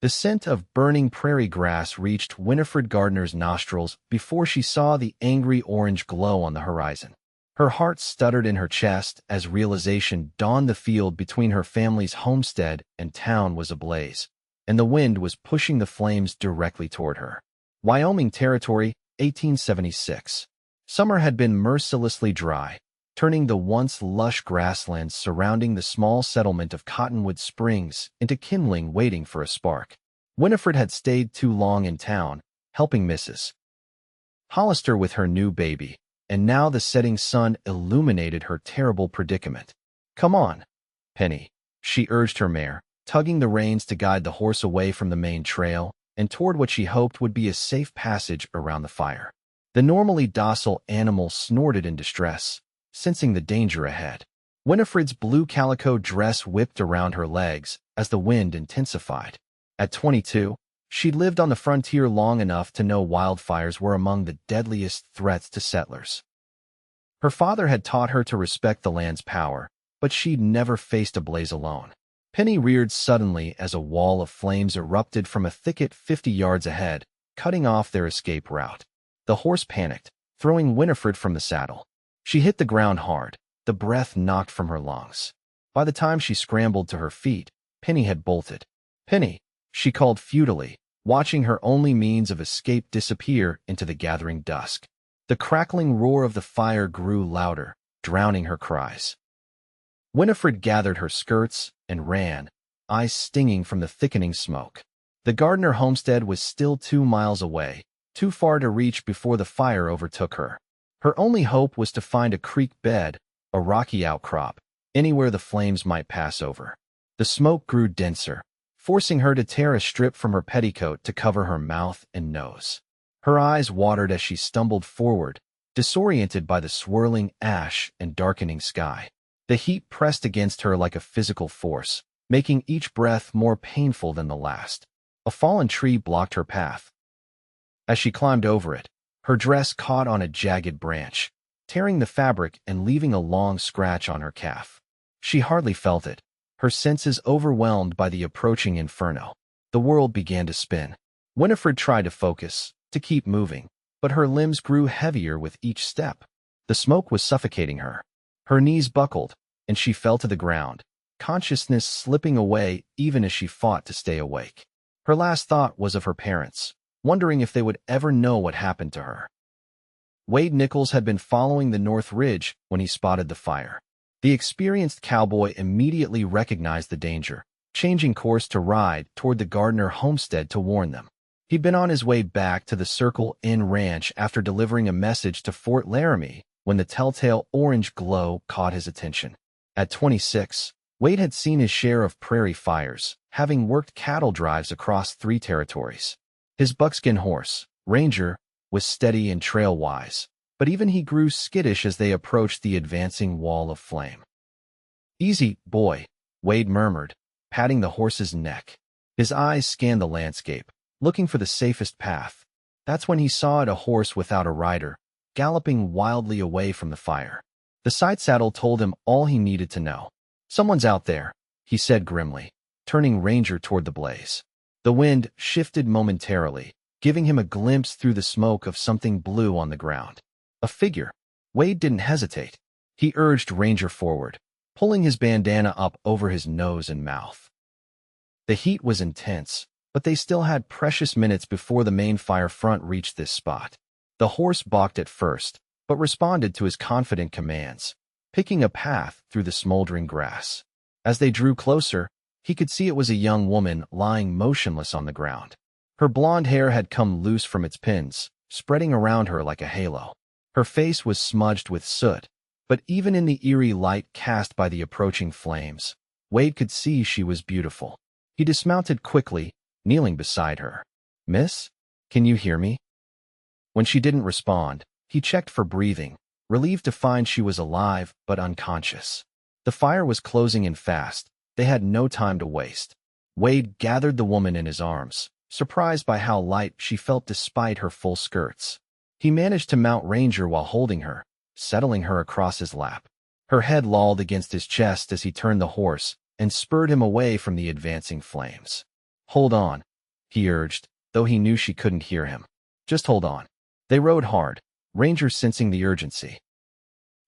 The scent of burning prairie grass reached Winifred Gardner's nostrils before she saw the angry orange glow on the horizon. Her heart stuttered in her chest as realization dawned. The field between her family's homestead and town was ablaze, and the wind was pushing the flames directly toward her. Wyoming Territory, 1876. Summer had been mercilessly dry, turning the once lush grasslands surrounding the small settlement of Cottonwood Springs into kindling waiting for a spark. Winifred had stayed too long in town, helping Mrs. Hollister with her new baby, and now the setting sun illuminated her terrible predicament. "Come on, Penny," she urged her mare, tugging the reins to guide the horse away from the main trail and toward what she hoped would be a safe passage around the fire. The normally docile animal snorted in distress, sensing the danger ahead. Winifred's blue calico dress whipped around her legs as the wind intensified. At 22, she'd lived on the frontier long enough to know wildfires were among the deadliest threats to settlers. Her father had taught her to respect the land's power, but she'd never faced a blaze alone. Penny reared suddenly as a wall of flames erupted from a thicket 50 yards ahead, cutting off their escape route. The horse panicked, throwing Winifred from the saddle. She hit the ground hard, the breath knocked from her lungs. By the time she scrambled to her feet, Penny had bolted. "Penny," she called futilely, watching her only means of escape disappear into the gathering dusk. The crackling roar of the fire grew louder, drowning her cries. Winifred gathered her skirts and ran, eyes stinging from the thickening smoke. The Gardner homestead was still 2 miles away, too far to reach before the fire overtook her. Her only hope was to find a creek bed, a rocky outcrop, anywhere the flames might pass over. The smoke grew denser, forcing her to tear a strip from her petticoat to cover her mouth and nose. Her eyes watered as she stumbled forward, disoriented by the swirling ash and darkening sky. The heat pressed against her like a physical force, making each breath more painful than the last. A fallen tree blocked her path. As she climbed over it, her dress caught on a jagged branch, tearing the fabric and leaving a long scratch on her calf. She hardly felt it, her senses overwhelmed by the approaching inferno. The world began to spin. Winifred tried to focus, to keep moving, but her limbs grew heavier with each step. The smoke was suffocating her. Her knees buckled, and she fell to the ground, consciousness slipping away even as she fought to stay awake. Her last thought was of her parents, wondering if they would ever know what happened to her. Wade Nichols had been following the North Ridge when he spotted the fire. The experienced cowboy immediately recognized the danger, changing course to ride toward the Gardner homestead to warn them. He'd been on his way back to the Circle Inn Ranch after delivering a message to Fort Laramie when the telltale orange glow caught his attention. At 26, Wade had seen his share of prairie fires, having worked cattle drives across 3 territories. His buckskin horse, Ranger, was steady and trail-wise, but even he grew skittish as they approached the advancing wall of flame. "Easy, boy," Wade murmured, patting the horse's neck. His eyes scanned the landscape, looking for the safest path. That's when he saw it, a horse without a rider, galloping wildly away from the fire. The side saddle told him all he needed to know. "Someone's out there," he said grimly, turning Ranger toward the blaze. The wind shifted momentarily, giving him a glimpse through the smoke of something blue on the ground. A figure. Wade didn't hesitate. He urged Ranger forward, pulling his bandana up over his nose and mouth. The heat was intense, but they still had precious minutes before the main fire front reached this spot. The horse balked at first, but responded to his confident commands, picking a path through the smoldering grass. As they drew closer, he could see it was a young woman lying motionless on the ground. Her blonde hair had come loose from its pins, spreading around her like a halo. Her face was smudged with soot, but even in the eerie light cast by the approaching flames, Wade could see she was beautiful. He dismounted quickly, kneeling beside her. "Miss, can you hear me?" When she didn't respond, he checked for breathing, relieved to find she was alive but unconscious. The fire was closing in fast. They had no time to waste. Wade gathered the woman in his arms, surprised by how light she felt despite her full skirts. He managed to mount Ranger while holding her, settling her across his lap. Her head lolled against his chest as he turned the horse and spurred him away from the advancing flames. "Hold on," he urged, though he knew she couldn't hear him. Just hold on. They rode hard, Ranger sensing the urgency.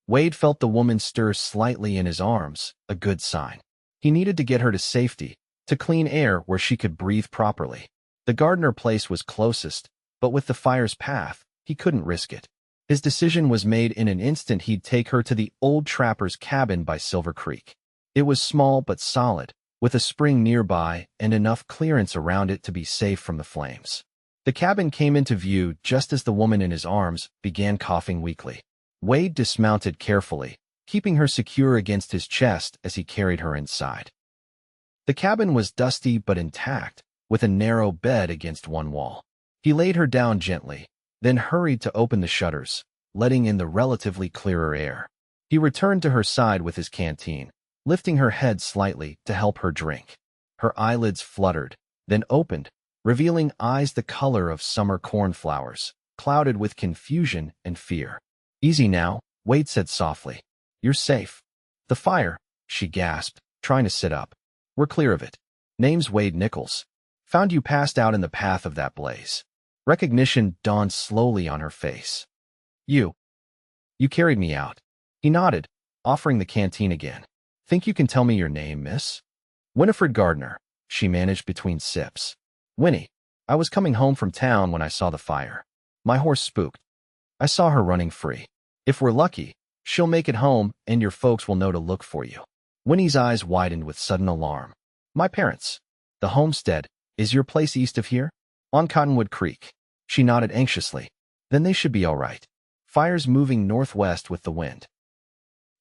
Wade felt the woman stir slightly in his arms, a good sign. He needed to get her to safety, to clean air where she could breathe properly. The Gardner place was closest, but with the fire's path, he couldn't risk it. His decision was made in an instant. He'd take her to the old trapper's cabin by Silver Creek. It was small but solid, with a spring nearby and enough clearance around it to be safe from the flames. The cabin came into view just as the woman in his arms began coughing weakly. Wade dismounted carefully, keeping her secure against his chest as he carried her inside. The cabin was dusty but intact, with a narrow bed against one wall. He laid her down gently, then hurried to open the shutters, letting in the relatively clearer air. He returned to her side with his canteen, lifting her head slightly to help her drink. Her eyelids fluttered, then opened, revealing eyes the color of summer cornflowers, clouded with confusion and fear. "Easy now," Wade said softly. "You're safe." "The fire," she gasped, trying to sit up. "We're clear of it. Name's Wade Nichols. Found you passed out in the path of that blaze." Recognition dawned slowly on her face. You carried me out." He nodded, offering the canteen again. "Think you can tell me your name, miss?" "Winifred Gardner," she managed between sips. "Winnie, I was coming home from town when I saw the fire. My horse spooked. I saw her running free. If we're lucky, she'll make it home and your folks will know to look for you." Winnie's eyes widened with sudden alarm. "My parents. The homestead. Is your place east of here?" "On Cottonwood Creek." She nodded anxiously. "Then they should be all right. Fire's moving northwest with the wind.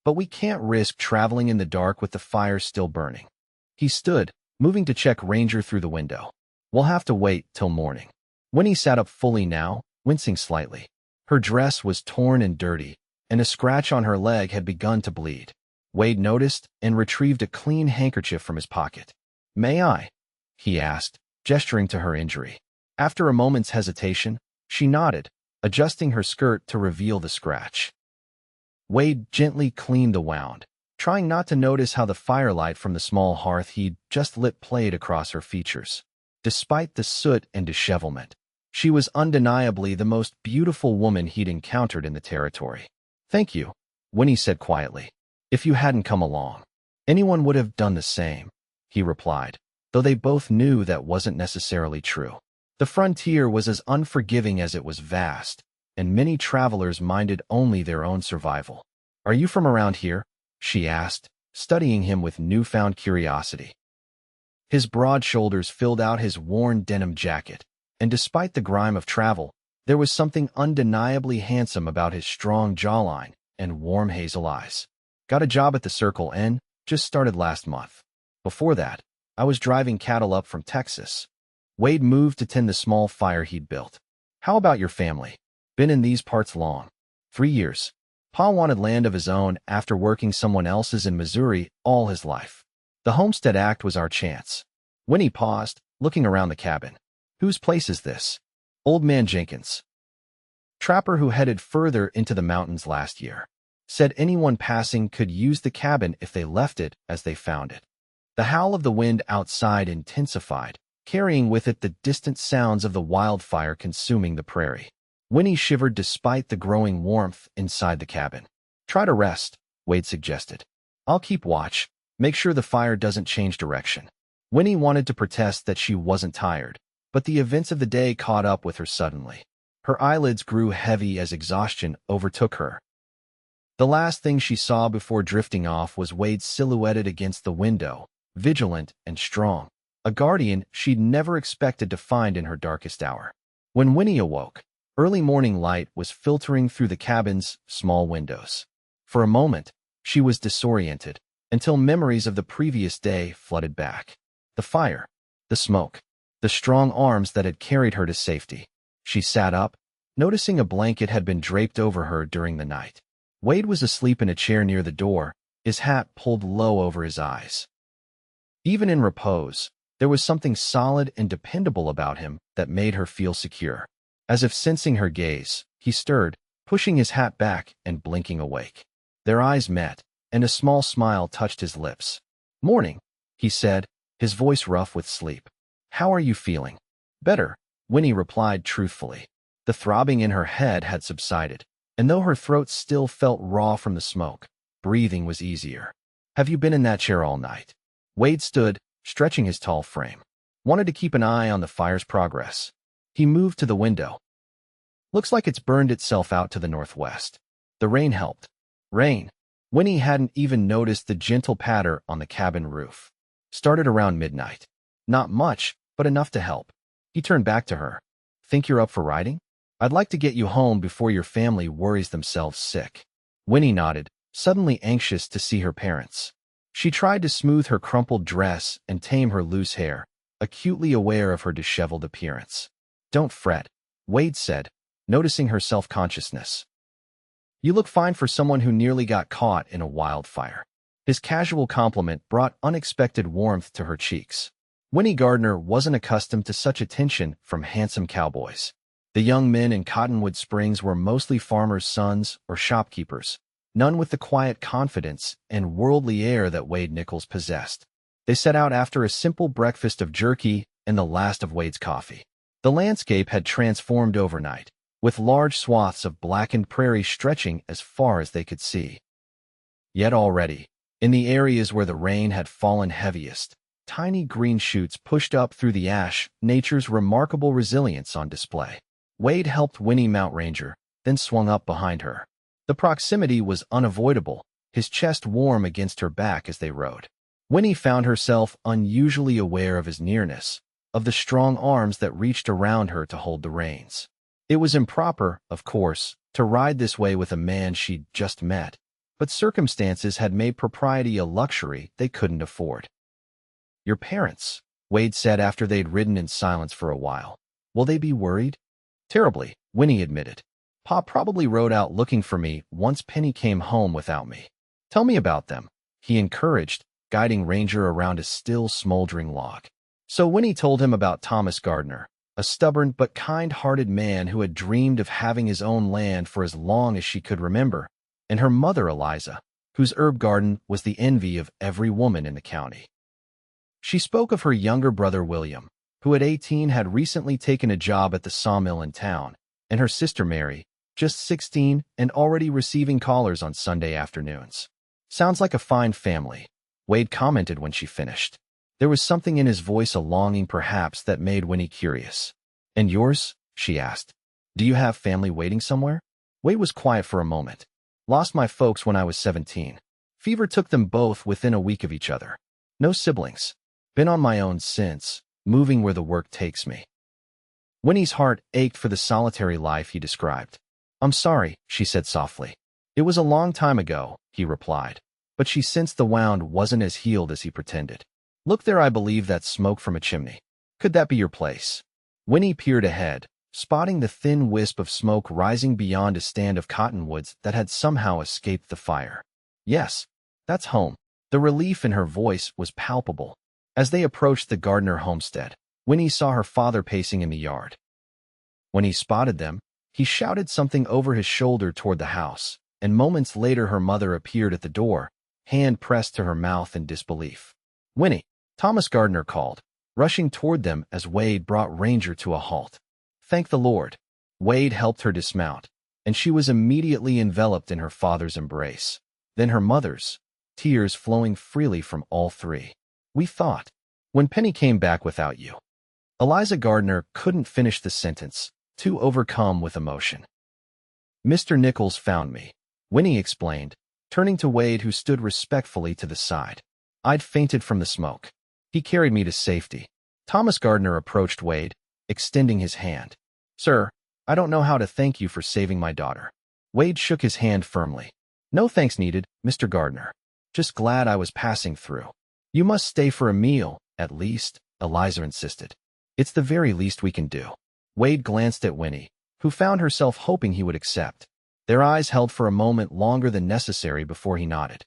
But we can't risk traveling in the dark with the fire still burning." He stood, moving to check Ranger through the window. "We'll have to wait till morning." Winnie sat up fully now, wincing slightly. Her dress was torn and dirty, and a scratch on her leg had begun to bleed. Wade noticed and retrieved a clean handkerchief from his pocket. "May I?" he asked, gesturing to her injury. After a moment's hesitation, she nodded, adjusting her skirt to reveal the scratch. Wade gently cleaned the wound, trying not to notice how the firelight from the small hearth he'd just lit played across her features. Despite the soot and dishevelment, she was undeniably the most beautiful woman he'd encountered in the territory. "Thank you," Winnie said quietly. "If you hadn't come along, anyone would have done the same," he replied, though they both knew that wasn't necessarily true. The frontier was as unforgiving as it was vast, and many travelers minded only their own survival. "Are you from around here?" she asked, studying him with newfound curiosity. His broad shoulders filled out his worn denim jacket, and despite the grime of travel, there was something undeniably handsome about his strong jawline and warm hazel eyes. "Got a job at the Circle N, just started last month. Before that, I was driving cattle up from Texas." Wade moved to tend the small fire he'd built. "How about your family? Been in these parts long?" 3 years. Pa wanted land of his own after working someone else's in Missouri all his life. The Homestead Act was our chance." Winnie paused, looking around the cabin. "Whose place is this?" "Old Man Jenkins. Trapper who headed further into the mountains last year. Said anyone passing could use the cabin if they left it as they found it." The howl of the wind outside intensified, carrying with it the distant sounds of the wildfire consuming the prairie. Winnie shivered despite the growing warmth inside the cabin. "Try to rest," Wade suggested. "I'll keep watch, make sure the fire doesn't change direction." Winnie wanted to protest that she wasn't tired, but the events of the day caught up with her suddenly. Her eyelids grew heavy as exhaustion overtook her. The last thing she saw before drifting off was Wade silhouetted against the window, vigilant and strong, a guardian she'd never expected to find in her darkest hour. When Winnie awoke, early morning light was filtering through the cabin's small windows. For a moment, she was disoriented, until memories of the previous day flooded back. The fire, the smoke, the strong arms that had carried her to safety. She sat up, noticing a blanket had been draped over her during the night. Wade was asleep in a chair near the door, his hat pulled low over his eyes. Even in repose, there was something solid and dependable about him that made her feel secure. As if sensing her gaze, he stirred, pushing his hat back and blinking awake. Their eyes met, and a small smile touched his lips. "Morning," he said, his voice rough with sleep. "How are you feeling?" Better, Winnie replied truthfully. The throbbing in her head had subsided, and though her throat still felt raw from the smoke, breathing was easier. Have you been in that chair all night? Wade stood, stretching his tall frame. Wanted to keep an eye on the fire's progress. He moved to the window. Looks like it's burned itself out to the northwest. The rain helped. Rain. Winnie hadn't even noticed the gentle patter on the cabin roof. Started around midnight. Not much, but enough to help. He turned back to her. Think you're up for riding? I'd like to get you home before your family worries themselves sick. Winnie nodded, suddenly anxious to see her parents. She tried to smooth her crumpled dress and tame her loose hair, acutely aware of her disheveled appearance. Don't fret, Wade said, noticing her self-consciousness. You look fine for someone who nearly got caught in a wildfire. His casual compliment brought unexpected warmth to her cheeks. Winnie Gardner wasn't accustomed to such attention from handsome cowboys. The young men in Cottonwood Springs were mostly farmers' sons or shopkeepers, none with the quiet confidence and worldly air that Wade Nichols possessed. They set out after a simple breakfast of jerky and the last of Wade's coffee. The landscape had transformed overnight, with large swaths of blackened prairie stretching as far as they could see. Yet already, in the areas where the rain had fallen heaviest, tiny green shoots pushed up through the ash, nature's remarkable resilience on display. Wade helped Winnie mount Ranger, then swung up behind her. The proximity was unavoidable, his chest warm against her back as they rode. Winnie found herself unusually aware of his nearness, of the strong arms that reached around her to hold the reins. It was improper, of course, to ride this way with a man she'd just met, but circumstances had made propriety a luxury they couldn't afford. Your parents, Wade said after they'd ridden in silence for a while. Will they be worried? Terribly, Winnie admitted. Pa probably rode out looking for me once Penny came home without me. Tell me about them, he encouraged, guiding Ranger around a still smoldering log. So Winnie told him about Thomas Gardner, a stubborn but kind-hearted man who had dreamed of having his own land for as long as she could remember, and her mother Eliza, whose herb garden was the envy of every woman in the county. She spoke of her younger brother William, who at 18 had recently taken a job at the sawmill in town, and her sister Mary, just 16 and already receiving callers on Sunday afternoons. Sounds like a fine family, Wade commented when she finished. There was something in his voice, a longing perhaps, that made Winnie curious. And yours? She asked. Do you have family waiting somewhere? Wade was quiet for a moment. Lost my folks when I was 17. Fever took them both within a week of each other. No siblings. Been on my own since, moving where the work takes me. Winnie's heart ached for the solitary life he described. I'm sorry, she said softly. It was a long time ago, he replied, but she sensed the wound wasn't as healed as he pretended. Look there, I believe that's smoke from a chimney. Could that be your place? Winnie peered ahead, spotting the thin wisp of smoke rising beyond a stand of cottonwoods that had somehow escaped the fire. Yes, that's home. The relief in her voice was palpable. As they approached the Gardner homestead, Winnie saw her father pacing in the yard. When he spotted them, he shouted something over his shoulder toward the house, and moments later her mother appeared at the door, hand pressed to her mouth in disbelief. Winnie, Thomas Gardner called, rushing toward them as Wade brought Ranger to a halt. Thank the Lord. Wade helped her dismount, and she was immediately enveloped in her father's embrace. Then her mother's, tears flowing freely from all three. We thought. When Penny came back without you. Eliza Gardner couldn't finish the sentence, too overcome with emotion. Mr. Nichols found me, Winnie explained, turning to Wade, who stood respectfully to the side. I'd fainted from the smoke. He carried me to safety. Thomas Gardner approached Wade, extending his hand. Sir, I don't know how to thank you for saving my daughter. Wade shook his hand firmly. No thanks needed, Mr. Gardner. Just glad I was passing through. You must stay for a meal, at least, Eliza insisted. It's the very least we can do. Wade glanced at Winnie, who found herself hoping he would accept. Their eyes held for a moment longer than necessary before he nodded.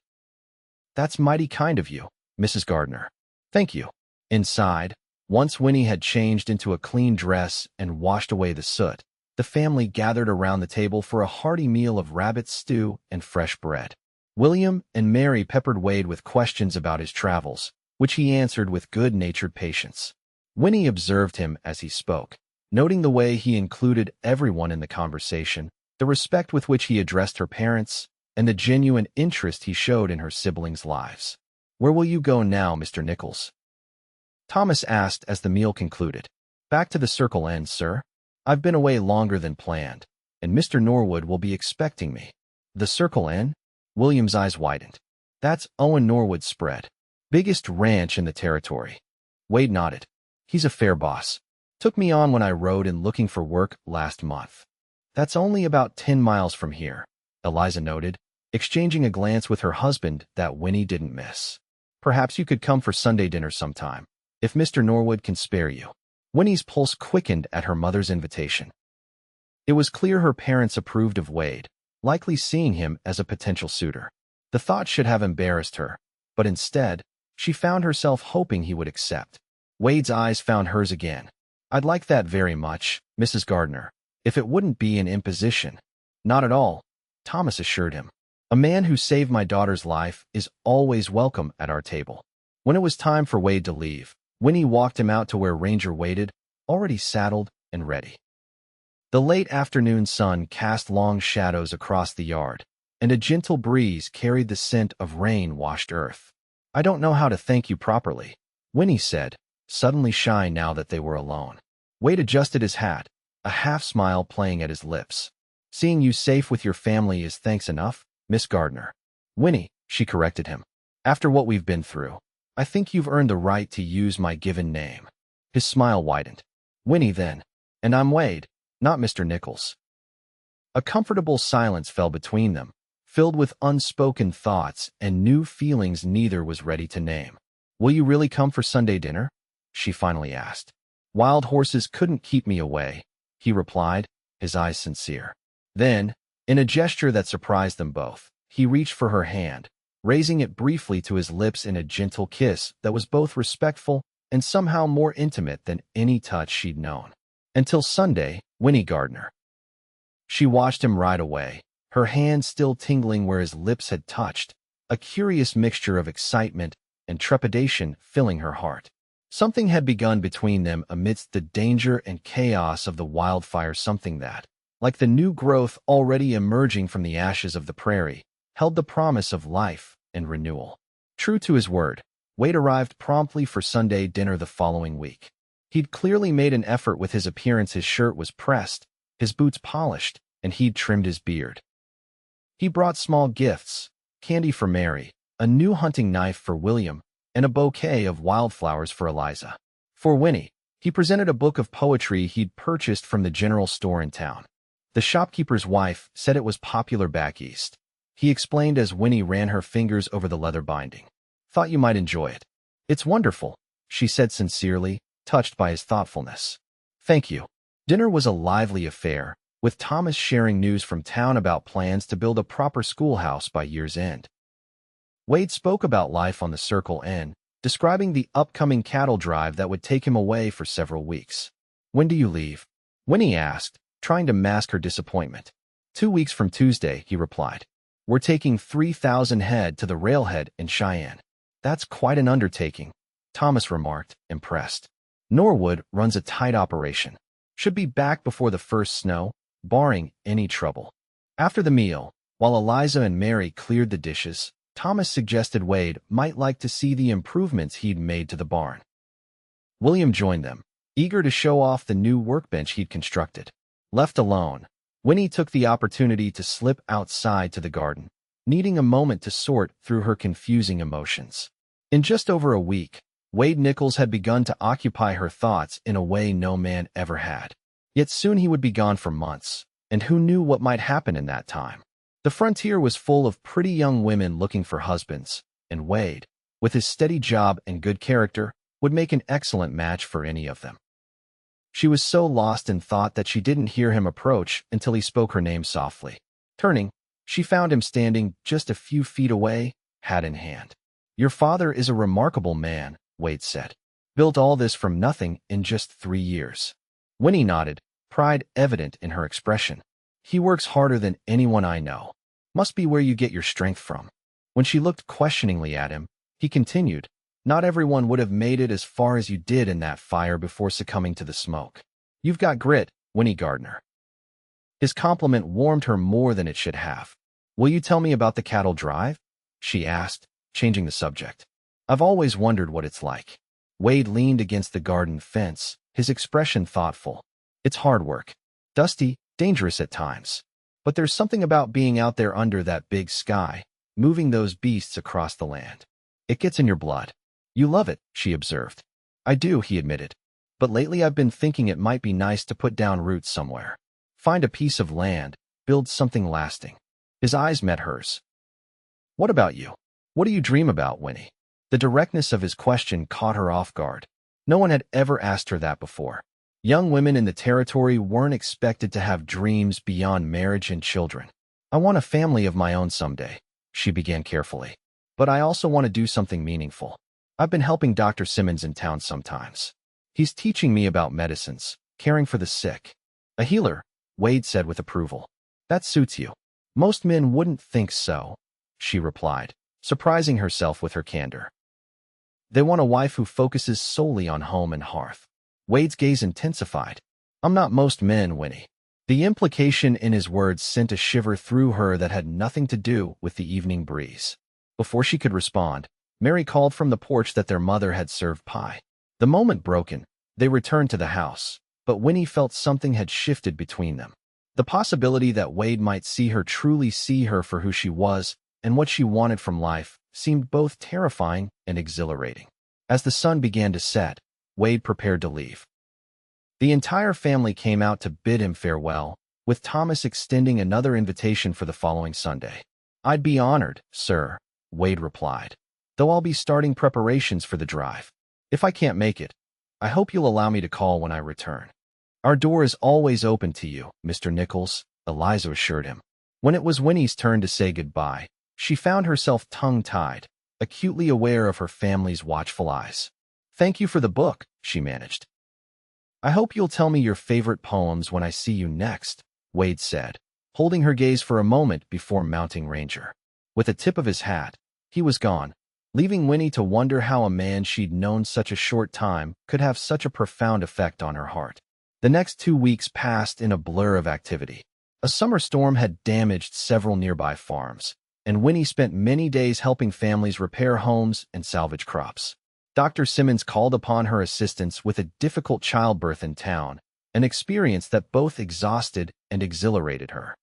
That's mighty kind of you, Mrs. Gardner. Thank you. Inside, once Winnie had changed into a clean dress and washed away the soot, the family gathered around the table for a hearty meal of rabbit stew and fresh bread. William and Mary peppered Wade with questions about his travels, which he answered with good-natured patience. Winnie observed him as he spoke, noting the way he included everyone in the conversation, the respect with which he addressed her parents, and the genuine interest he showed in her siblings' lives. "Where will you go now, Mr. Nichols?" Thomas asked as the meal concluded. "Back to the Circle Inn, sir. I've been away longer than planned, and Mr. Norwood will be expecting me." "The Circle Inn?" William's eyes widened. "That's Owen Norwood's spread. Biggest ranch in the territory." Wade nodded. "He's a fair boss. Took me on when I rode in looking for work last month." "That's only about 10 miles from here," Eliza noted, exchanging a glance with her husband that Winnie didn't miss. "Perhaps you could come for Sunday dinner sometime, if Mr. Norwood can spare you." Winnie's pulse quickened at her mother's invitation. It was clear her parents approved of Wade, likely seeing him as a potential suitor. The thought should have embarrassed her, but instead, she found herself hoping he would accept. Wade's eyes found hers again. "I'd like that very much, Mrs. Gardner, if it wouldn't be an imposition." "Not at all," Thomas assured him. "A man who saved my daughter's life is always welcome at our table." When it was time for Wade to leave, Winnie walked him out to where Ranger waited, already saddled and ready. The late afternoon sun cast long shadows across the yard, and a gentle breeze carried the scent of rain-washed earth. "I don't know how to thank you properly," Winnie said, suddenly shy now that they were alone. Wade adjusted his hat, a half-smile playing at his lips. "Seeing you safe with your family is thanks enough, Miss Gardner." "Winnie," she corrected him. "After what we've been through, I think you've earned the right to use my given name." His smile widened. "Winnie, then. And I'm Wade, not Mr. Nichols." A comfortable silence fell between them, filled with unspoken thoughts and new feelings neither was ready to name. "Will you really come for Sunday dinner?" she finally asked. "Wild horses couldn't keep me away," he replied, his eyes sincere. Then, in a gesture that surprised them both, he reached for her hand, raising it briefly to his lips in a gentle kiss that was both respectful and somehow more intimate than any touch she'd known. "Until Sunday, Winnie Gardner." She watched him ride away, her hand still tingling where his lips had touched, a curious mixture of excitement and trepidation filling her heart. Something had begun between them amidst the danger and chaos of the wildfire, something that, like the new growth already emerging from the ashes of the prairie, held the promise of life and renewal. True to his word, Wade arrived promptly for Sunday dinner the following week. He'd clearly made an effort with his appearance. His shirt was pressed, his boots polished, and he'd trimmed his beard. He brought small gifts, candy for Mary, a new hunting knife for William, and a bouquet of wildflowers for Eliza. For Winnie, he presented a book of poetry he'd purchased from the general store in town. The shopkeeper's wife said it was popular back east. He explained as Winnie ran her fingers over the leather binding. "Thought you might enjoy it." "It's wonderful," she said sincerely, touched by his thoughtfulness. "Thank you." Dinner was a lively affair, with Thomas sharing news from town about plans to build a proper schoolhouse by year's end. Wade spoke about life on the Circle Inn, describing the upcoming cattle drive that would take him away for several weeks. "When do you leave?" Winnie asked, trying to mask her disappointment. 2 weeks from Tuesday," he replied. "We're taking 3,000 head to the railhead in Cheyenne." "That's quite an undertaking," Thomas remarked, impressed. "Norwood runs a tight operation. Should be back before the first snow, barring any trouble." After the meal, while Eliza and Mary cleared the dishes, Thomas suggested Wade might like to see the improvements he'd made to the barn. William joined them, eager to show off the new workbench he'd constructed. Left alone, Winnie took the opportunity to slip outside to the garden, needing a moment to sort through her confusing emotions. In just over a week, Wade Nichols had begun to occupy her thoughts in a way no man ever had. Yet soon he would be gone for months, and who knew what might happen in that time. The frontier was full of pretty young women looking for husbands, and Wade, with his steady job and good character, would make an excellent match for any of them. She was so lost in thought that she didn't hear him approach until he spoke her name softly. Turning, she found him standing just a few feet away, hat in hand. "Your father is a remarkable man," Wade said. "Built all this from nothing in just 3 years." Winnie nodded, pride evident in her expression. "He works harder than anyone I know. Must be where you get your strength from." When she looked questioningly at him, he continued, Not everyone would have made it as far as you did in that fire before succumbing to the smoke. You've got grit, Winnie Gardner. His compliment warmed her more than it should have. Will you tell me about the cattle drive? She asked, changing the subject. I've always wondered what it's like. Wade leaned against the garden fence, his expression thoughtful. It's hard work. Dusty, dangerous at times. But there's something about being out there under that big sky, moving those beasts across the land. It gets in your blood. You love it, she observed. I do, he admitted. But lately I've been thinking it might be nice to put down roots somewhere. Find a piece of land, build something lasting. His eyes met hers. What about you? What do you dream about, Winnie? The directness of his question caught her off guard. No one had ever asked her that before. Young women in the territory weren't expected to have dreams beyond marriage and children. I want a family of my own someday, she began carefully. But I also want to do something meaningful. I've been helping Dr. Simmons in town sometimes. He's teaching me about medicines, caring for the sick. A healer, Wade said with approval. That suits you. Most men wouldn't think so, she replied, surprising herself with her candor. They want a wife who focuses solely on home and hearth. Wade's gaze intensified. I'm not most men, Winnie. The implication in his words sent a shiver through her that had nothing to do with the evening breeze. Before she could respond, Mary called from the porch that their mother had served pie. The moment broken, they returned to the house, but Winnie felt something had shifted between them. The possibility that Wade might truly see her for who she was and what she wanted from life seemed both terrifying and exhilarating. As the sun began to set, Wade prepared to leave. The entire family came out to bid him farewell, with Thomas extending another invitation for the following Sunday. I'd be honored, sir, Wade replied, though I'll be starting preparations for the drive. If I can't make it, I hope you'll allow me to call when I return. Our door is always open to you, Mr. Nichols, Eliza assured him. When it was Winnie's turn to say goodbye, she found herself tongue-tied, acutely aware of her family's watchful eyes. Thank you for the book, she managed. I hope you'll tell me your favorite poems when I see you next, Wade said, holding her gaze for a moment before mounting Ranger. With a tip of his hat, he was gone, leaving Winnie to wonder how a man she'd known such a short time could have such a profound effect on her heart. The next 2 weeks passed in a blur of activity. A summer storm had damaged several nearby farms, and Winnie spent many days helping families repair homes and salvage crops. Dr. Simmons called upon her assistance with a difficult childbirth in town, an experience that both exhausted and exhilarated her.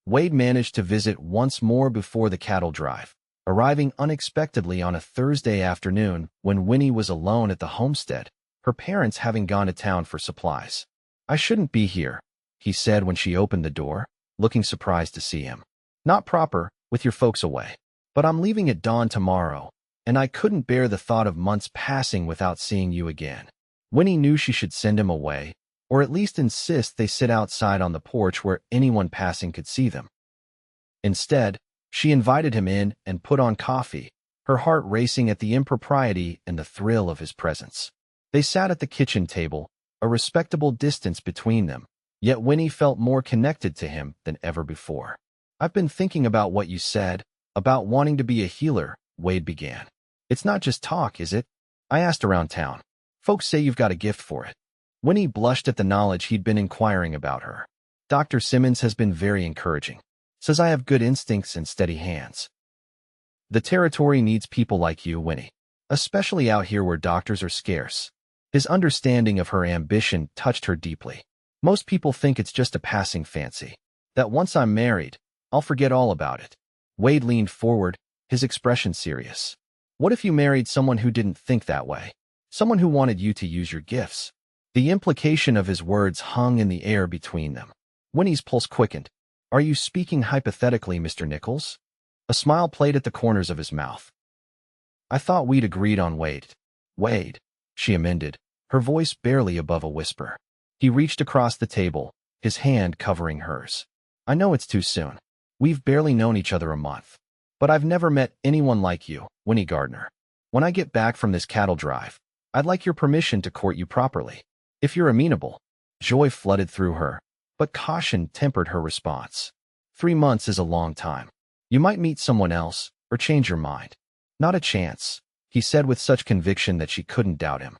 Wade managed to visit once more before the cattle drive, arriving unexpectedly on a Thursday afternoon when Winnie was alone at the homestead, her parents having gone to town for supplies. I shouldn't be here, he said when she opened the door, looking surprised to see him. Not proper, with your folks away. But I'm leaving at dawn tomorrow, and I couldn't bear the thought of months passing without seeing you again. Winnie knew she should send him away, or at least insist they sit outside on the porch where anyone passing could see them. Instead, she invited him in and put on coffee, her heart racing at the impropriety and the thrill of his presence. They sat at the kitchen table, a respectable distance between them, yet Winnie felt more connected to him than ever before. I've been thinking about what you said, about wanting to be a healer, Wade began. It's not just talk, is it? I asked around town. Folks say you've got a gift for it. Winnie blushed at the knowledge he'd been inquiring about her. Dr. Simmons has been very encouraging. Says I have good instincts and steady hands. The territory needs people like you, Winnie, especially out here where doctors are scarce. His understanding of her ambition touched her deeply. Most people think it's just a passing fancy, that once I'm married, I'll forget all about it. Wade leaned forward, his expression serious. What if you married someone who didn't think that way? Someone who wanted you to use your gifts? The implication of his words hung in the air between them. Winnie's pulse quickened. Are you speaking hypothetically, Mr. Nichols? A smile played at the corners of his mouth. I thought we'd agreed on Wade. Wade, she amended, her voice barely above a whisper. He reached across the table, his hand covering hers. I know it's too soon. We've barely known each other a month. But I've never met anyone like you, Winnie Gardner. When I get back from this cattle drive, I'd like your permission to court you properly. If you're amenable. Joy flooded through her, but caution tempered her response. 3 months is a long time. You might meet someone else, or change your mind. Not a chance, he said with such conviction that she couldn't doubt him.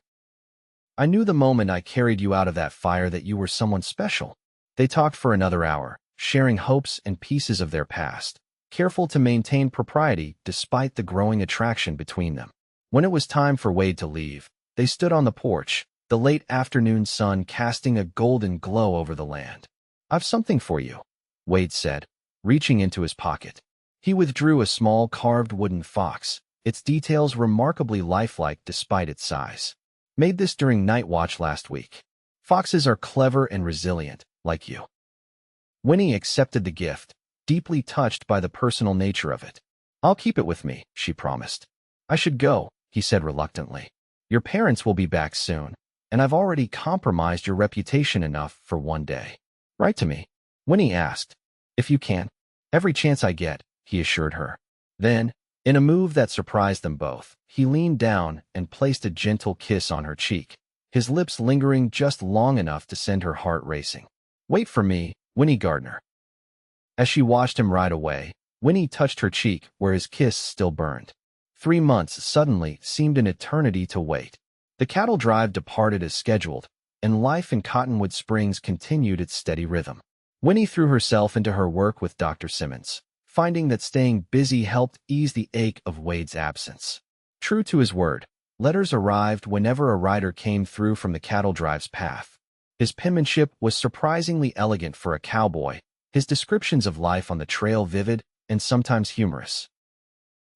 I knew the moment I carried you out of that fire that you were someone special. They talked for another hour, sharing hopes and pieces of their past, careful to maintain propriety despite the growing attraction between them. When it was time for Wade to leave, they stood on the porch, the late afternoon sun casting a golden glow over the land. I've something for you, Wade said, reaching into his pocket. He withdrew a small carved wooden fox, its details remarkably lifelike despite its size. Made this during night watch last week. Foxes are clever and resilient, like you. Winnie accepted the gift, deeply touched by the personal nature of it. I'll keep it with me, she promised. I should go, he said reluctantly. Your parents will be back soon, and I've already compromised your reputation enough for one day. Write to me, Winnie asked. If you can. Every chance I get, he assured her. Then, in a move that surprised them both, he leaned down and placed a gentle kiss on her cheek, his lips lingering just long enough to send her heart racing. Wait for me, Winnie Gardner. As she watched him ride away, Winnie touched her cheek where his kiss still burned. 3 months suddenly seemed an eternity to wait. The cattle drive departed as scheduled, and life in Cottonwood Springs continued its steady rhythm. Winnie threw herself into her work with Dr. Simmons, finding that staying busy helped ease the ache of Wade's absence. True to his word, letters arrived whenever a rider came through from the cattle drive's path. His penmanship was surprisingly elegant for a cowboy, his descriptions of life on the trail vivid and sometimes humorous.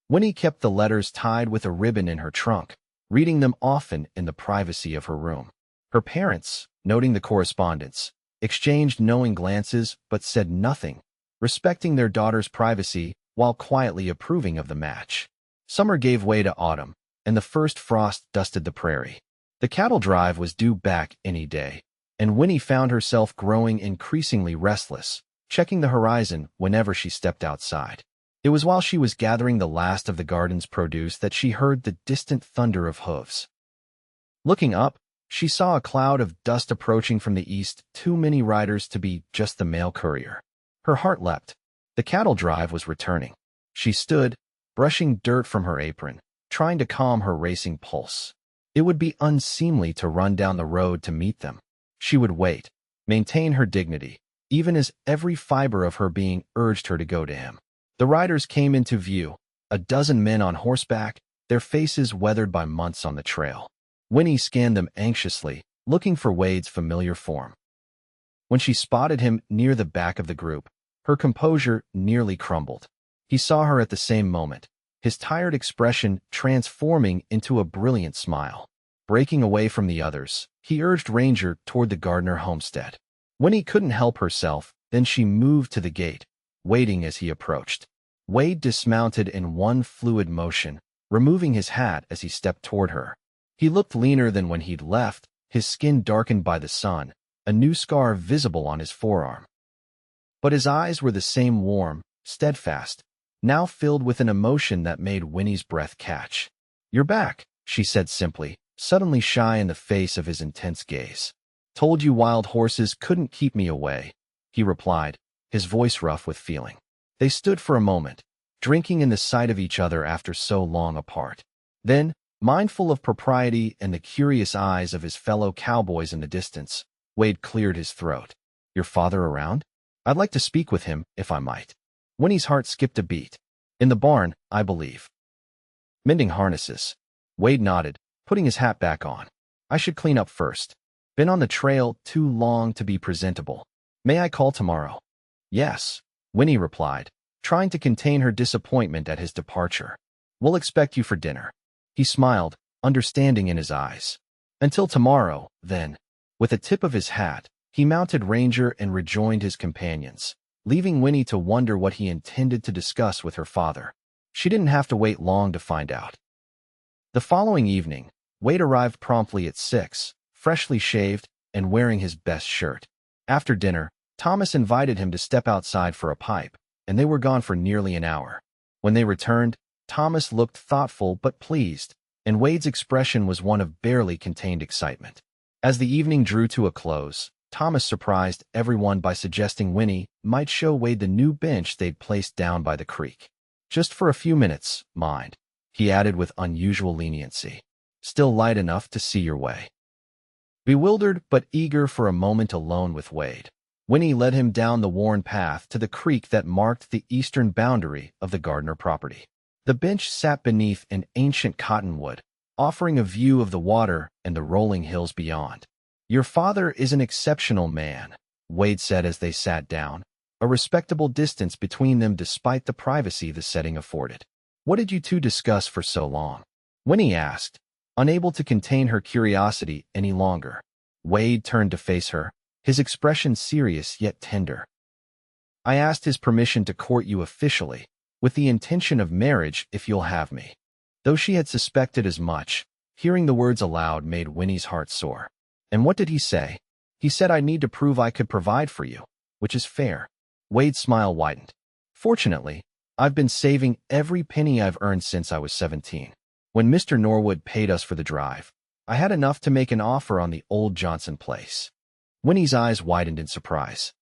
Winnie kept the letters tied with a ribbon in her trunk, reading them often in the privacy of her room. Her parents, noting the correspondence, exchanged knowing glances but said nothing, respecting their daughter's privacy while quietly approving of the match. Summer gave way to autumn, and the first frost dusted the prairie. The cattle drive was due back any day, and Winnie found herself growing increasingly restless, checking the horizon whenever she stepped outside. It was while she was gathering the last of the garden's produce that she heard the distant thunder of hooves. Looking up, she saw a cloud of dust approaching from the east, too many riders to be just the mail courier. Her heart leapt. The cattle drive was returning. She stood, brushing dirt from her apron, trying to calm her racing pulse. It would be unseemly to run down the road to meet them. She would wait, maintain her dignity, even as every fiber of her being urged her to go to him. The riders came into view, a dozen men on horseback, their faces weathered by months on the trail. Winnie scanned them anxiously, looking for Wade's familiar form. When she spotted him near the back of the group, her composure nearly crumbled. He saw her at the same moment, his tired expression transforming into a brilliant smile. Breaking away from the others, he urged Ranger toward the Gardner homestead. Winnie couldn't help herself, then she moved to the gate, waiting as he approached. Wade dismounted in one fluid motion, removing his hat as he stepped toward her. He looked leaner than when he'd left, his skin darkened by the sun, a new scar visible on his forearm. But his eyes were the same warm, steadfast, now filled with an emotion that made Winnie's breath catch. You're back, she said simply, suddenly shy in the face of his intense gaze. Told you wild horses couldn't keep me away, he replied, his voice rough with feeling. They stood for a moment, drinking in the sight of each other after so long apart. Then, mindful of propriety and the curious eyes of his fellow cowboys in the distance, Wade cleared his throat. Your father around? I'd like to speak with him, if I might. Winnie's heart skipped a beat. In the barn, I believe. Mending harnesses. Wade nodded, putting his hat back on. I should clean up first. Been on the trail too long to be presentable. May I call tomorrow? Yes, Winnie replied, trying to contain her disappointment at his departure. We'll expect you for dinner. He smiled, understanding in his eyes. Until tomorrow, then. With a tip of his hat, he mounted Ranger and rejoined his companions, leaving Winnie to wonder what he intended to discuss with her father. She didn't have to wait long to find out. The following evening, Wade arrived promptly at 6, freshly shaved and wearing his best shirt. After dinner, Thomas invited him to step outside for a pipe, and they were gone for nearly an hour. When they returned, Thomas looked thoughtful but pleased, and Wade's expression was one of barely contained excitement. As the evening drew to a close, Thomas surprised everyone by suggesting Winnie might show Wade the new bench they'd placed down by the creek. Just for a few minutes, mind. he added with unusual leniency. Still light enough to see your way. Bewildered but eager for a moment alone with Wade, Winnie led him down the worn path to the creek that marked the eastern boundary of the Gardner property. The bench sat beneath an ancient cottonwood, offering a view of the water and the rolling hills beyond. Your father is an exceptional man, Wade said as they sat down, a respectable distance between them despite the privacy the setting afforded. What did you two discuss for so long? Winnie asked, unable to contain her curiosity any longer. Wade turned to face her, his expression serious yet tender. I asked his permission to court you officially, with the intention of marriage if you'll have me. Though she had suspected as much, hearing the words aloud made Winnie's heart soar. And what did he say? He said I need to prove I could provide for you, which is fair. Wade's smile widened. Fortunately, I've been saving every penny I've earned since I was 17. When Mr. Norwood paid us for the drive, I had enough to make an offer on the old Johnson place. Winnie's eyes widened in surprise.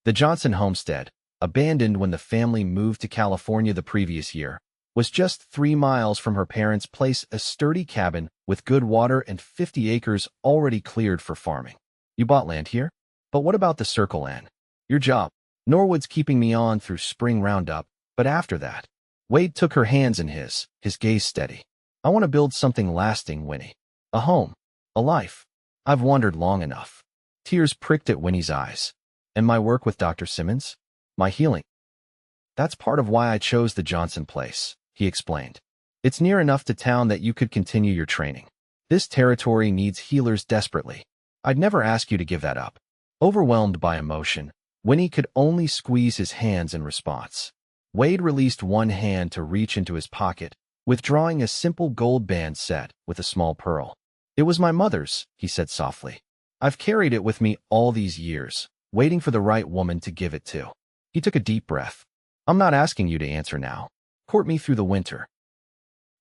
The Johnson homestead, abandoned when the family moved to California the previous year, was just 3 miles from her parents' place, a sturdy cabin with good water and 50 acres already cleared for farming. You bought land here? But what about the Circle N? Your job? Norwood's keeping me on through spring roundup, but after that. Wade took her hands in his gaze steady. I want to build something lasting, Winnie. A home. A life. I've wandered long enough. Tears pricked at Winnie's eyes. And my work with Dr. Simmons? My healing. That's part of why I chose the Johnson place, he explained. It's near enough to town that you could continue your training. This territory needs healers desperately. I'd never ask you to give that up. Overwhelmed by emotion, Winnie could only squeeze his hands in response. Wade released one hand to reach into his pocket, withdrawing a simple gold band set with a small pearl. It was my mother's, he said softly. I've carried it with me all these years, waiting for the right woman to give it to. He took a deep breath. I'm not asking you to answer now. Court me through the winter.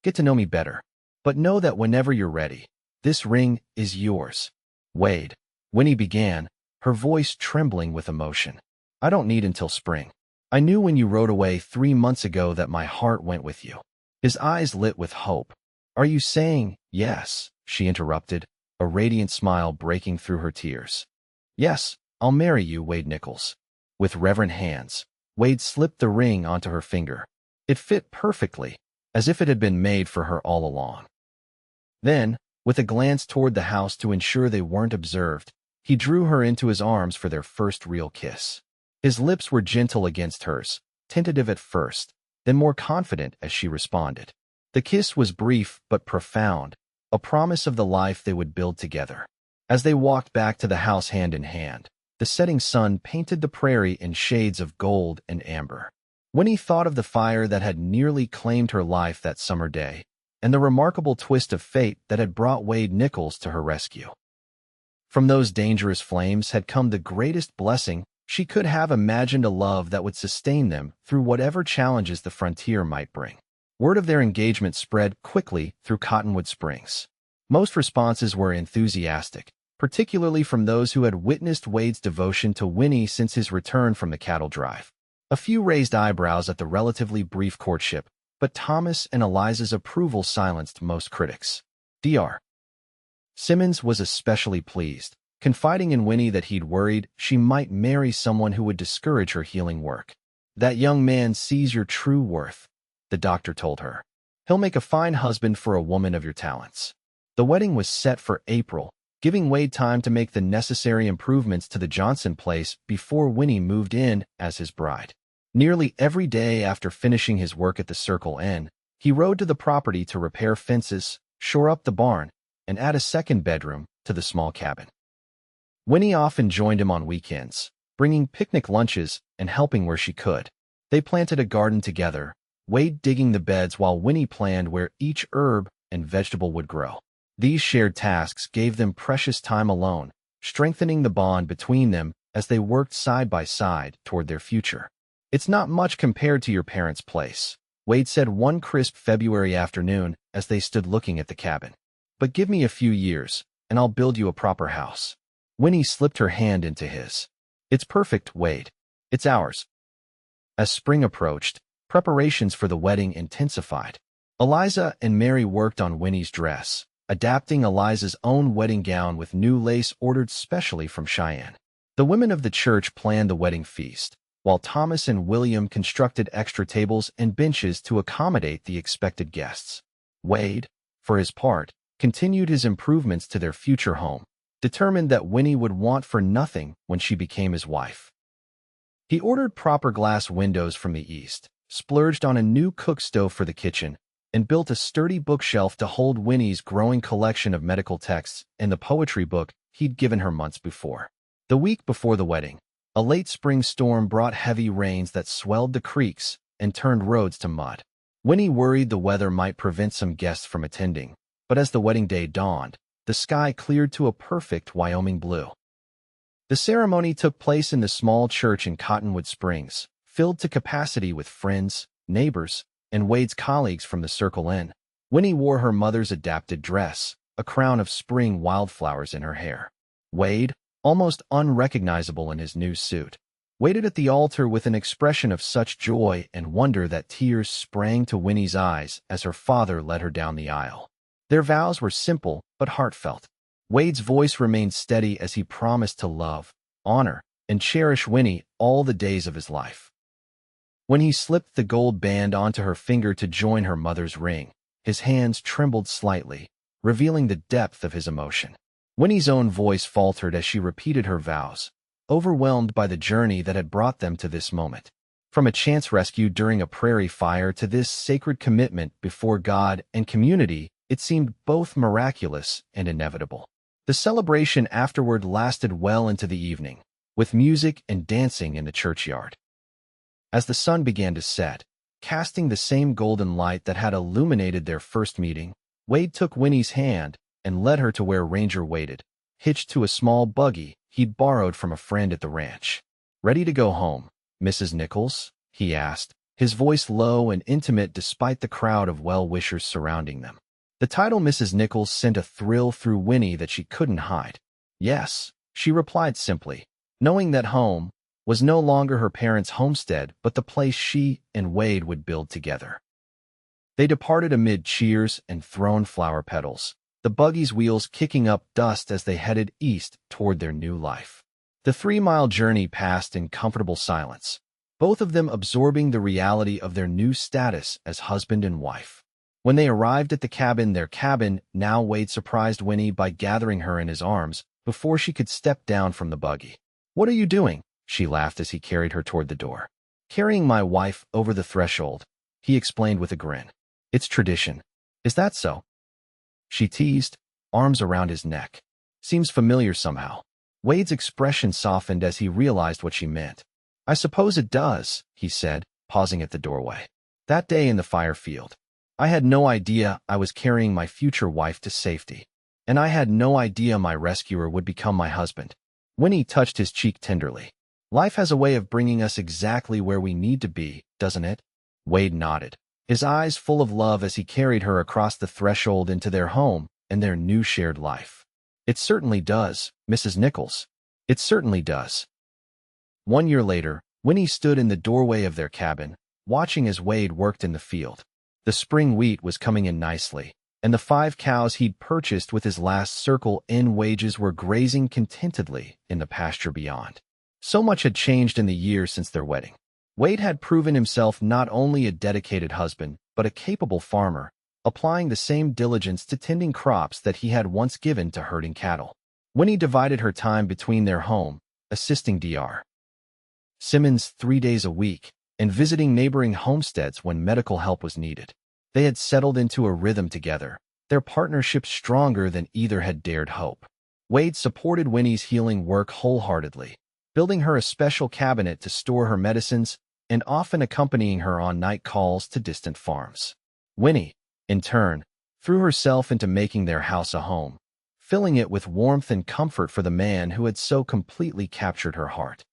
Get to know me better. But know that whenever you're ready, this ring is yours. Wade, Winnie began, her voice trembling with emotion. I don't need until spring. I knew when you rode away 3 months ago that my heart went with you. His eyes lit with hope. Are you saying yes? She interrupted, a radiant smile breaking through her tears. Yes, I'll marry you, Wade Nichols. With reverent hands, Wade slipped the ring onto her finger. It fit perfectly, as if it had been made for her all along. Then, with a glance toward the house to ensure they weren't observed, he drew her into his arms for their first real kiss. His lips were gentle against hers, tentative at first, then more confident as she responded. The kiss was brief but profound, a promise of the life they would build together. As they walked back to the house hand in hand, the setting sun painted the prairie in shades of gold and amber. Winnie thought of the fire that had nearly claimed her life that summer day, and the remarkable twist of fate that had brought Wade Nichols to her rescue. From those dangerous flames had come the greatest blessing she could have imagined, a love that would sustain them through whatever challenges the frontier might bring. Word of their engagement spread quickly through Cottonwood Springs. Most responses were enthusiastic, particularly from those who had witnessed Wade's devotion to Winnie since his return from the cattle drive. A few raised eyebrows at the relatively brief courtship, but Thomas and Eliza's approval silenced most critics. Dr. Simmons was especially pleased, confiding in Winnie that he'd worried she might marry someone who would discourage her healing work. That young man sees your true worth, the doctor told her. He'll make a fine husband for a woman of your talents. The wedding was set for April, giving Wade time to make the necessary improvements to the Johnson place before Winnie moved in as his bride. Nearly every day after finishing his work at the Circle N, he rode to the property to repair fences, shore up the barn, and add a second bedroom to the small cabin. Winnie often joined him on weekends, bringing picnic lunches and helping where she could. They planted a garden together, Wade digging the beds while Winnie planned where each herb and vegetable would grow. These shared tasks gave them precious time alone, strengthening the bond between them as they worked side by side toward their future. It's not much compared to your parents' place, Wade said one crisp February afternoon as they stood looking at the cabin. But give me a few years, and I'll build you a proper house. Winnie slipped her hand into his. It's perfect, Wade. It's ours. As spring approached, preparations for the wedding intensified. Eliza and Mary worked on Winnie's dress, adapting Eliza's own wedding gown with new lace ordered specially from Cheyenne. The women of the church planned the wedding feast, while Thomas and William constructed extra tables and benches to accommodate the expected guests. Wade, for his part, continued his improvements to their future home, determined that Winnie would want for nothing when she became his wife. He ordered proper glass windows from the east, splurged on a new cook stove for the kitchen, and built a sturdy bookshelf to hold Winnie's growing collection of medical texts and the poetry book he'd given her months before. The week before the wedding, a late spring storm brought heavy rains that swelled the creeks and turned roads to mud. Winnie worried the weather might prevent some guests from attending, but as the wedding day dawned, the sky cleared to a perfect Wyoming blue. The ceremony took place in the small church in Cottonwood Springs, filled to capacity with friends, neighbors, and Wade's colleagues from the Circle Inn. Winnie wore her mother's adapted dress, a crown of spring wildflowers in her hair. Wade, almost unrecognizable in his new suit, waited at the altar with an expression of such joy and wonder that tears sprang to Winnie's eyes as her father led her down the aisle. Their vows were simple but heartfelt. Wade's voice remained steady as he promised to love, honor, and cherish Winnie all the days of his life. When he slipped the gold band onto her finger to join her mother's ring, his hands trembled slightly, revealing the depth of his emotion. Winnie's own voice faltered as she repeated her vows, overwhelmed by the journey that had brought them to this moment. From a chance rescue during a prairie fire to this sacred commitment before God and community, it seemed both miraculous and inevitable. The celebration afterward lasted well into the evening, with music and dancing in the churchyard. As the sun began to set, casting the same golden light that had illuminated their first meeting, Wade took Winnie's hand and led her to where Ranger waited, hitched to a small buggy he'd borrowed from a friend at the ranch. "Ready to go home, Mrs. Nichols?" he asked, his voice low and intimate despite the crowd of well-wishers surrounding them. The title Mrs. Nichols sent a thrill through Winnie that she couldn't hide. "Yes," she replied simply, knowing that home was no longer her parents' homestead but the place she and Wade would build together. They departed amid cheers and thrown flower petals, the buggy's wheels kicking up dust as they headed east toward their new life. The 3-mile journey passed in comfortable silence, both of them absorbing the reality of their new status as husband and wife. When they arrived at their cabin, now Wade surprised Winnie by gathering her in his arms before she could step down from the buggy. "What are you doing?" she laughed as he carried her toward the door. "Carrying my wife over the threshold," he explained with a grin. "It's tradition." "Is that so?" she teased, arms around his neck. "Seems familiar somehow." Wade's expression softened as he realized what she meant. "I suppose it does," he said, pausing at the doorway. "That day in the fire field, I had no idea I was carrying my future wife to safety, and I had no idea my rescuer would become my husband." Winnie touched his cheek tenderly. "Life has a way of bringing us exactly where we need to be, doesn't it?" Wade nodded, his eyes full of love as he carried her across the threshold into their home and their new shared life. "It certainly does, Mrs. Nichols. It certainly does." 1 year later, Winnie stood in the doorway of their cabin, watching as Wade worked in the field. The spring wheat was coming in nicely, and the 5 cows he'd purchased with his last Circle Inn wages were grazing contentedly in the pasture beyond. So much had changed in the years since their wedding. Wade had proven himself not only a dedicated husband, but a capable farmer, applying the same diligence to tending crops that he had once given to herding cattle. Winnie divided her time between their home, assisting Dr. Simmons 3 days a week, and visiting neighboring homesteads when medical help was needed. They had settled into a rhythm together, their partnership stronger than either had dared hope. Wade supported Winnie's healing work wholeheartedly, building her a special cabinet to store her medicines and often accompanying her on night calls to distant farms. Winnie, in turn, threw herself into making their house a home, filling it with warmth and comfort for the man who had so completely captured her heart.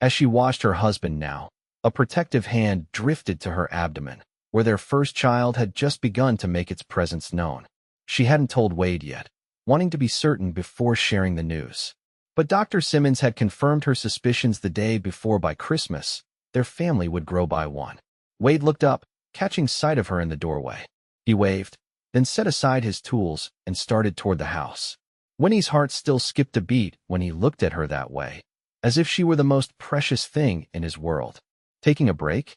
As she watched her husband now, a protective hand drifted to her abdomen, where their first child had just begun to make its presence known. She hadn't told Wade yet, wanting to be certain before sharing the news. But Dr. Simmons had confirmed her suspicions the day before. By Christmas, their family would grow by one. Wade looked up, catching sight of her in the doorway. He waved, then set aside his tools and started toward the house. Winnie's heart still skipped a beat when he looked at her that way, as if she were the most precious thing in his world. "Taking a break?"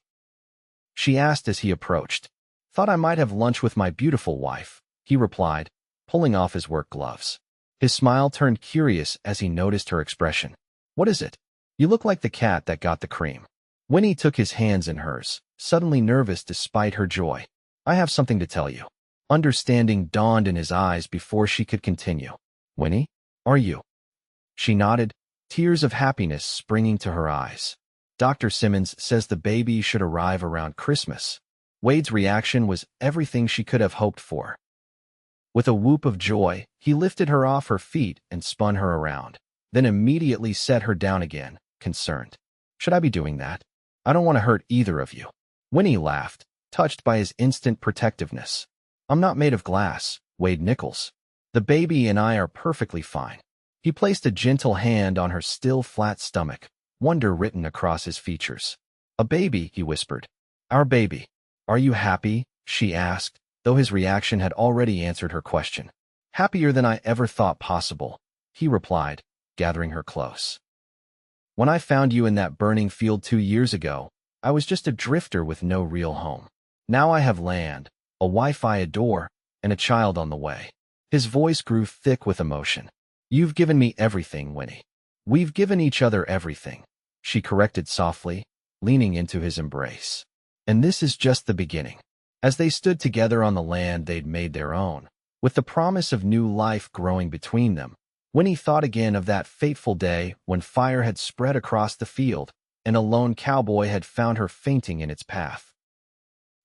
she asked as he approached. "Thought I might have lunch with my beautiful wife," he replied, pulling off his work gloves. His smile turned curious as he noticed her expression. "What is it? You look like the cat that got the cream." Winnie took his hands in hers, suddenly nervous despite her joy. "I have something to tell you." Understanding dawned in his eyes before she could continue. "Winnie, are you?" She nodded, tears of happiness springing to her eyes. "Dr. Simmons says the baby should arrive around Christmas." Wade's reaction was everything she could have hoped for. With a whoop of joy, he lifted her off her feet and spun her around, then immediately set her down again, concerned. "Should I be doing that? I don't want to hurt either of you." Winnie laughed, touched by his instant protectiveness. "I'm not made of glass, Wade Nichols. The baby and I are perfectly fine." He placed a gentle hand on her still flat stomach, wonder written across his features. "A baby," he whispered. "Our baby. Are you happy?" she asked, though his reaction had already answered her question. "Happier than I ever thought possible," he replied, gathering her close. "When I found you in that burning field 2 years ago, I was just a drifter with no real home. Now I have land, a wife I adore, and a child on the way." His voice grew thick with emotion. "You've given me everything, Winnie. We've given each other everything," she corrected softly, leaning into his embrace. "And this is just the beginning." As they stood together on the land they'd made their own, with the promise of new life growing between them, Winnie thought again of that fateful day when fire had spread across the field and a lone cowboy had found her fainting in its path.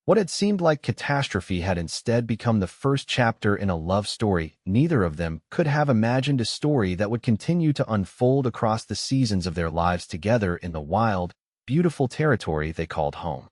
What had seemed like catastrophe had instead become the first chapter in a love story. Neither of them could have imagined a story that would continue to unfold across the seasons of their lives together in the wild, beautiful territory they called home.